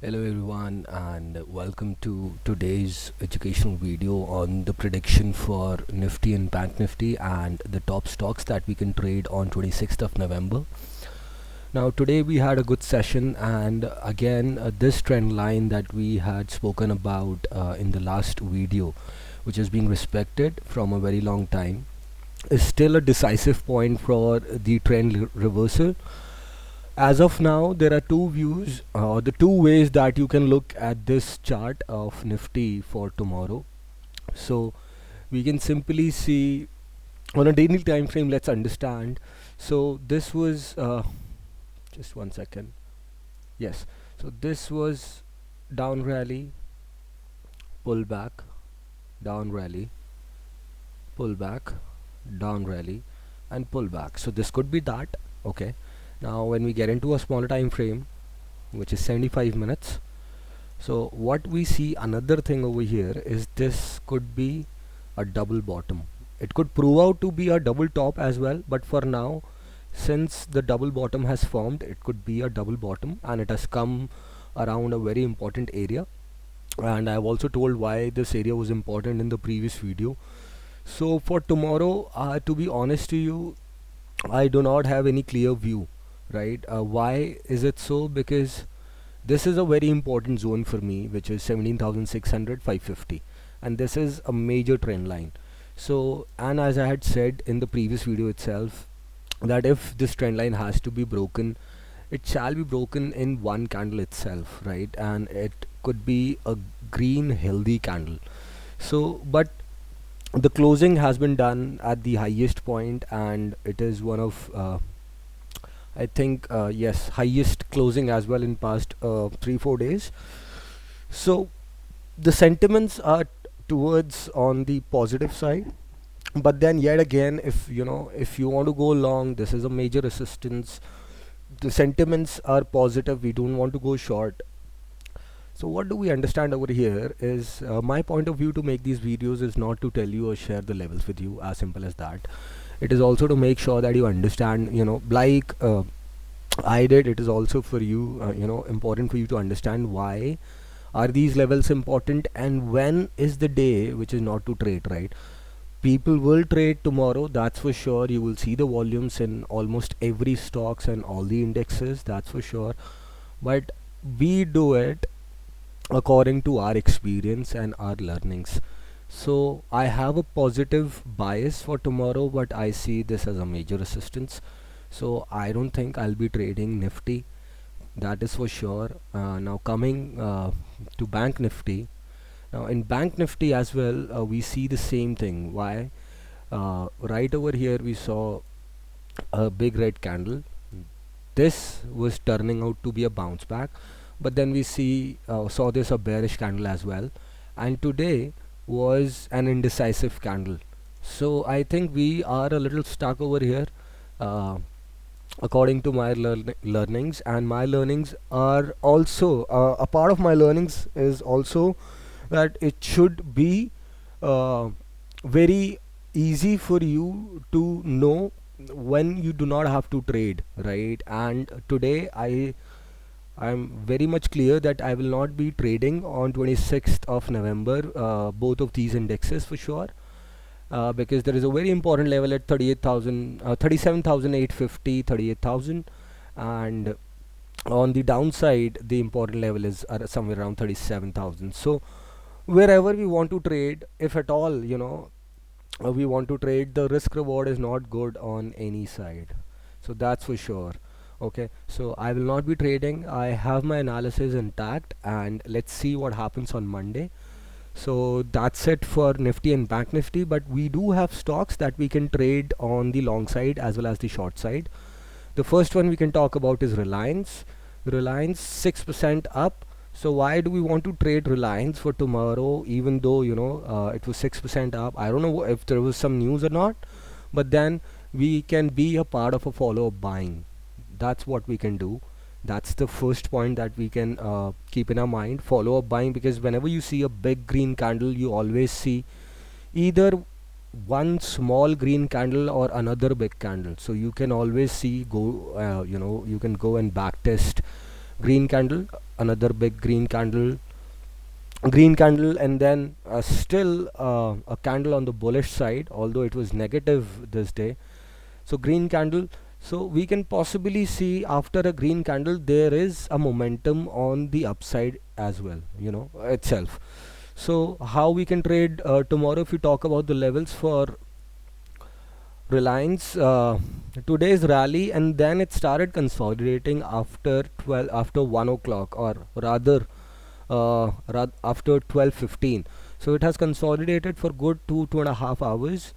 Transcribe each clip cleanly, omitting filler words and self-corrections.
Hello everyone and welcome to today's educational video on the prediction for Nifty and Bank Nifty and the top stocks that we can trade on 26th of November. Now today we had a good session and again this trend line that we had spoken about in the last video, which has been respected from a very long time, is still a decisive point for the trend reversal. As of now, there are two views, the two ways that you can look at this chart of Nifty for tomorrow. So we can simply see on a daily time frame. Let's understand. So this was just one second. Yes. So this was down rally, pull back, down rally, pull back, down rally, and pull back. So this could be that. Okay. Now when we get into a smaller time frame, which is 75 minutes, so what we see, another thing over here, is this could be a double bottom. It could prove out to be a double top as well, but for now, since the double bottom has formed, it could be a double bottom and it has come around a very important area, and I've also told why this area was important in the previous video. So for tomorrow, to be honest to you, I do not have any clear view, right? Why is it so? Because this is a very important zone for me, which is 17,600, 550, and this is a major trend line. So, and as I had said in the previous video itself, that if this trend line has to be broken, it shall be broken in one candle itself, right? And it could be a green healthy candle. So, but the closing has been done at the highest point, and it is one of I think yes, highest closing as well in past 3-4 days. So the sentiments are towards on the positive side, but then yet again, if you want to go long, this is a major resistance. The sentiments are positive, we don't want to go short. So what do we understand over here is, my point of view to make these videos is not to tell you or share the levels with you, as simple as that. It is also to make sure that you understand, like I did. It is also for you, important for you to understand why are these levels important and when is the day which is not to trade, right? People will trade tomorrow, that's for sure. You will see the volumes in almost every stocks and all the indexes, that's for sure. But we do it according to our experience and our learnings. So I have a positive bias for tomorrow, but I see this as a major resistance. So I don't think I'll be trading Nifty, that is for sure. Now coming to Bank Nifty. Now in Bank Nifty as well, we see the same thing. Why? Right over here we saw a big red candle. This was turning out to be a bounce back, but then we saw this a bearish candle as well, and today was an indecisive candle. So I think we are a little stuck over here, uh, according to my learnings. And my learnings are also, a part of my learnings is also that it should be uh, very easy for you to know when you do not have to trade, right? And today I'm very much clear that I will not be trading on 26th of November, both of these indexes for sure, because there is a very important level at 38,000, 37,850, 38,000, and on the downside the important level is somewhere around 37,000. So wherever we want to trade, if at all, we want to trade, the risk reward is not good on any side, so that's for sure. Okay, so I will not be trading. I have my analysis intact, and let's see what happens on Monday. So that's it for Nifty and Bank Nifty, but we do have stocks that we can trade on the long side as well as the short side. The first one we can talk about is Reliance. Reliance 6% up. So why do we want to trade Reliance for tomorrow, even though it was 6% up? I don't know if there was some news or not, but then we can be a part of a follow-up buying. That's what we can do. That's the first point that we can keep in our mind, follow up buying, because whenever you see a big green candle, you always see either one small green candle or another big candle. So you can always see, you can go and back test green candle, another big green candle, and then still a candle on the bullish side, although it was negative this day. So green candle. So we can possibly see after a green candle there is a momentum on the upside as well, itself. So how we can trade tomorrow? If we talk about the levels for Reliance, today's rally, and then it started consolidating after 1 o'clock, or rather after 12:15. So it has consolidated for good 2.5 hours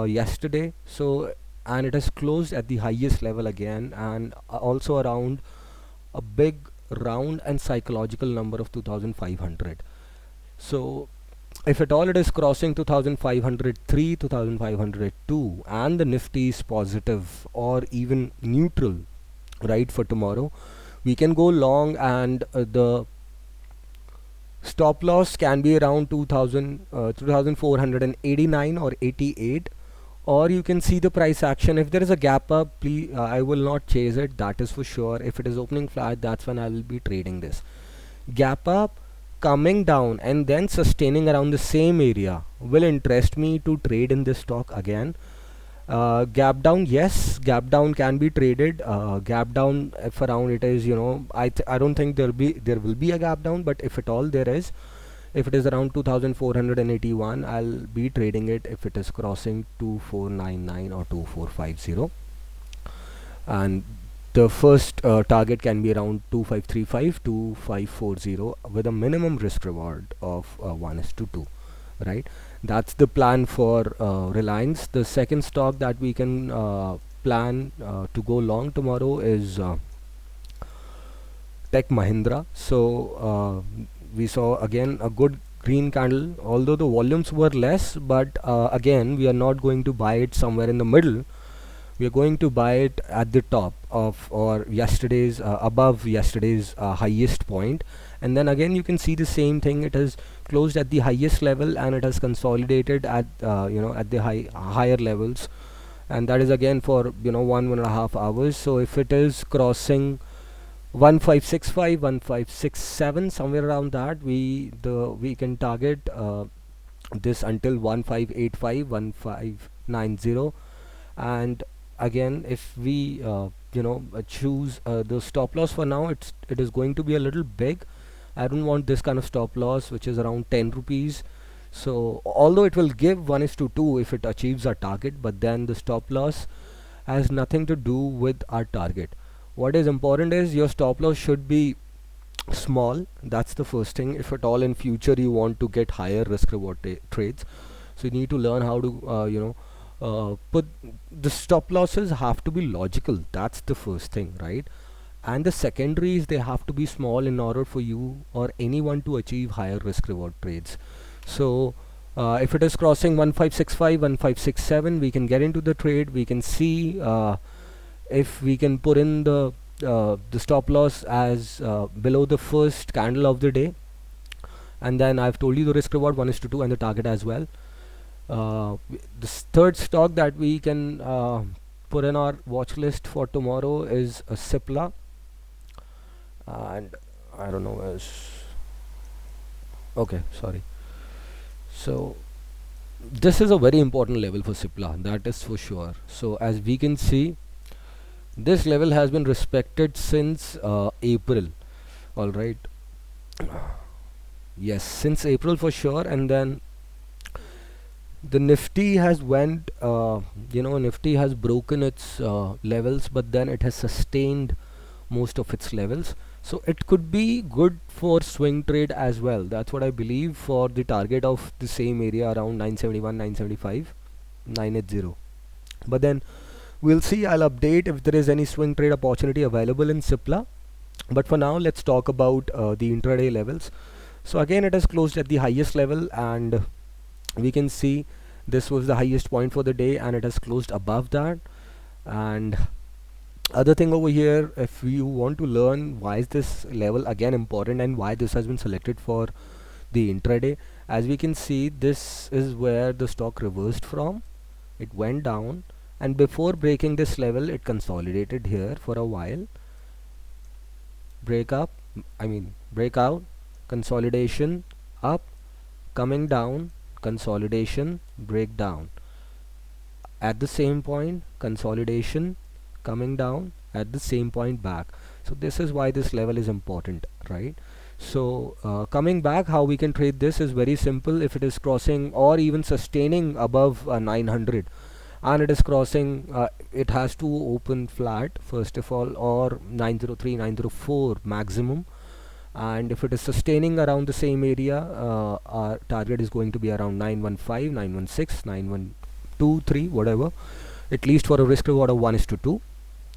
yesterday. So, and it has closed at the highest level again, and also around a big round and psychological number of 2500. So if at all it is crossing 2503, 2502, and the Nifty is positive or even neutral, right, for tomorrow, we can go long, and the stop loss can be around 2489 or 88. Or you can see the price action. If there is a gap up, please, I will not chase it, that is for sure. If it is opening flat, that's when I will be trading this. Gap up, coming down, and then sustaining around the same area will interest me to trade in this stock again. Gap down, yes, gap down can be traded. Gap down, if around it is, I don't think there will be a gap down, but if at all there is, if it is around 2481, I'll be trading it if it is crossing 2499 or 2450. And the first target can be around 2535, 2540, with a minimum risk reward of 1:2, right? That's the plan for Reliance. The second stock that we can plan to go long tomorrow is Tech Mahindra. So we saw again a good green candle, although the volumes were less, but again we are not going to buy it somewhere in the middle. We are going to buy it at the top of, or yesterday's above yesterday's highest point. And then again you can see the same thing. It has closed at the highest level, and it has consolidated at at the higher levels, and that is again for 1.5 hours. So if it is crossing 1565, 1567, somewhere around that, we can target this until 1585, 1590. And again, if we choose the stop loss, for now it is going to be a little big. I don't want this kind of stop loss, which is around 10 rupees. So although it will give 1:2 if it achieves our target, but then the stop loss has nothing to do with our target. What is important is your stop loss should be small. That's the first thing. If at all in future you want to get higher risk reward trades, so you need to learn how to put the stop losses have to be logical. That's the first thing, right? And the secondaries, they have to be small in order for you or anyone to achieve higher risk reward trades. So if it is crossing 1565, 1567, we can get into the trade. We can see if we can put in the stop loss as below the first candle of the day, and then I've told you the risk reward 1:2 and the target as well. The third stock that we can put in our watch list for tomorrow is a Cipla, and I don't know, is okay, sorry. So this is a very important level for Cipla, that is for sure. So as we can see, this level has been respected since April. All right, yes, since April for sure. And then the Nifty has went Nifty has broken its levels, but then it has sustained most of its levels. So it could be good for swing trade as well. That's what I believe, for the target of the same area around 971, 975, 980. But then we'll see. I'll update if there is any swing trade opportunity available in Cipla. But for now, let's talk about the intraday levels. So again, it has closed at the highest level, and we can see this was the highest point for the day, and it has closed above that. And other thing over here, if you want to learn why is this level again important and why this has been selected for the intraday, as we can see, this is where the stock reversed from. It went down, and before breaking this level, it consolidated here for a while. break up, breakout, consolidation, up, coming down, consolidation, breakdown. At the same point, consolidation, coming down, at the same point back. So this is why this level is important, right? So coming back, how we can trade this is very simple. If it is crossing or even sustaining above 900 and it is crossing, it has to open flat first of all, or 903, 904 maximum. And if it is sustaining around the same area, our target is going to be around 915, 916, 9123, whatever, at least for a risk reward of 1:2.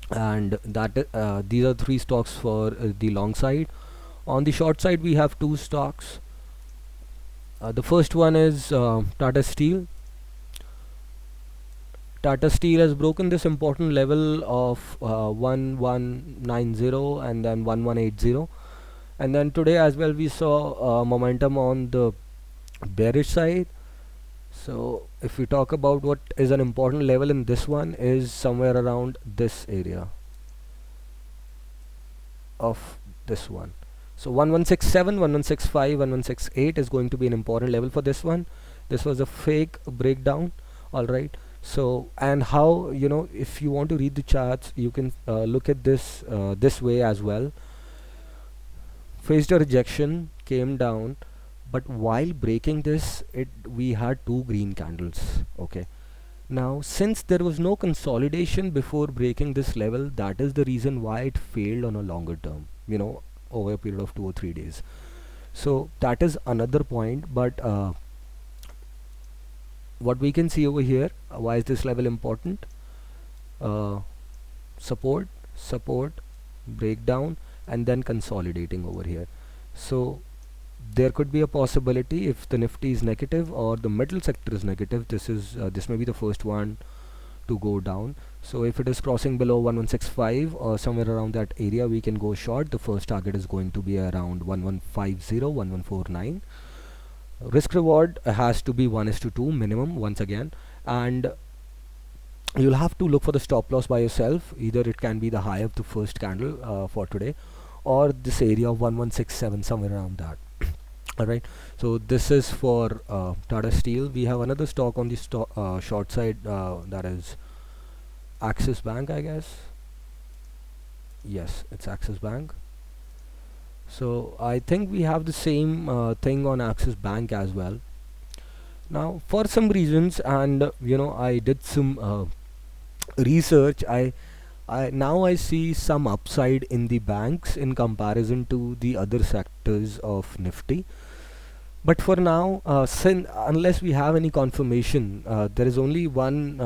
And that these are three stocks for the long side. On the short side, we have two stocks. The first one is Tata Steel. Tata Steel has broken this important level of 1190 and then 1180, and then today as well we saw momentum on the bearish side. So if we talk about what is an important level in this one, is somewhere around this area of this one. So 1167, 1165, 1168 is going to be an important level for this one. This was a fake breakdown, alright. So, and how, you know, if you want to read the charts, you can look at this this way as well. Faced a rejection, came down, but while breaking this, we had two green candles. Okay, now since there was no consolidation before breaking this level, that is the reason why it failed on a longer term, you know, over a period of 2 or 3 days. So that is another point. But what we can see over here, why is this level important? Support, support, breakdown, and then consolidating over here. So there could be a possibility, if the Nifty is negative or the middle sector is negative, this may be the first one to go down. So if it is crossing below 1165 or somewhere around that area, we can go short. The first target is going to be around 1150, 1149. Risk reward has to be 1:2 minimum once again, and you'll have to look for the stop loss by yourself. Either it can be the high of the first candle for today, or this area of 1167, somewhere around that. Alright, so this is for Tata Steel. We have another stock on the short side, that is Axis Bank, I guess. Yes, it's Axis Bank. So I think we have the same thing on Axis Bank as well. Now for some reasons, and you know, I did some research, I now I see some upside in the banks in comparison to the other sectors of Nifty. But for now, unless we have any confirmation, there is only one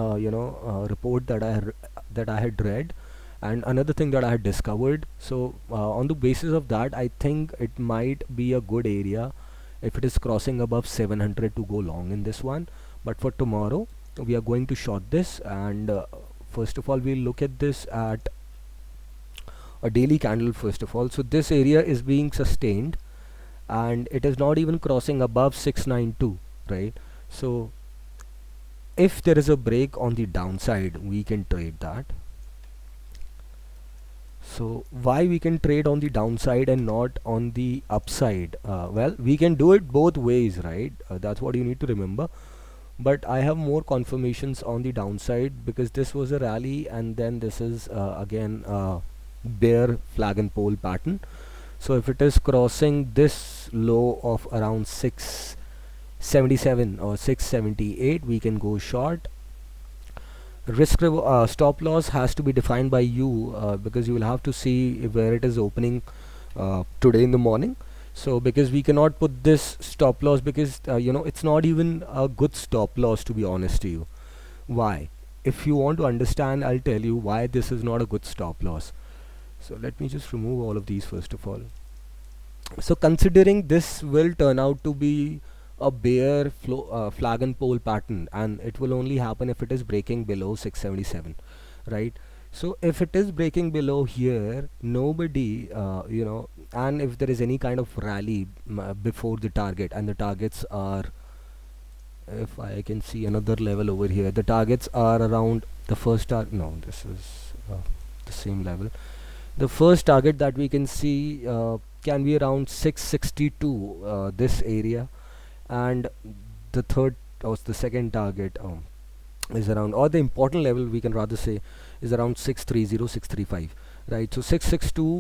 report that I had read, and another thing that I had discovered. So on the basis of that, I think it might be a good area if it is crossing above 700 to go long in this one. But for tomorrow, we are going to short this, and first of all we'll look at this at a daily candle first of all. So this area is being sustained, and it is not even crossing above 692, right? So if there is a break on the downside, we can trade that. So why we can trade on the downside and not on the upside? Well, we can do it both ways, right? That's what you need to remember. But I have more confirmations on the downside, because this was a rally, and then this is again bear flag and pole pattern. So if it is crossing this low of around 677 or 678, we can go short. Risk stop loss has to be defined by you, because you will have to see where it is opening today in the morning. So because we cannot put this stop loss, because you know, it's not even a good stop loss, to be honest to you. Why? If you want to understand, I'll tell you why this is not a good stop loss. So let me just remove all of these first of all. So considering this will turn out to be a bear flag and pole pattern, and it will only happen if it is breaking below 677, right? So if it is breaking below here, nobody you know, and if there is any kind of rally before the target, and the targets are, if I can see another level over here, the targets are around the first target. No, this is the same level. The first target that we can see can be around 662, this area, and the third or the second target is around, or the important level we can rather say, is around 630, 635, right? So 662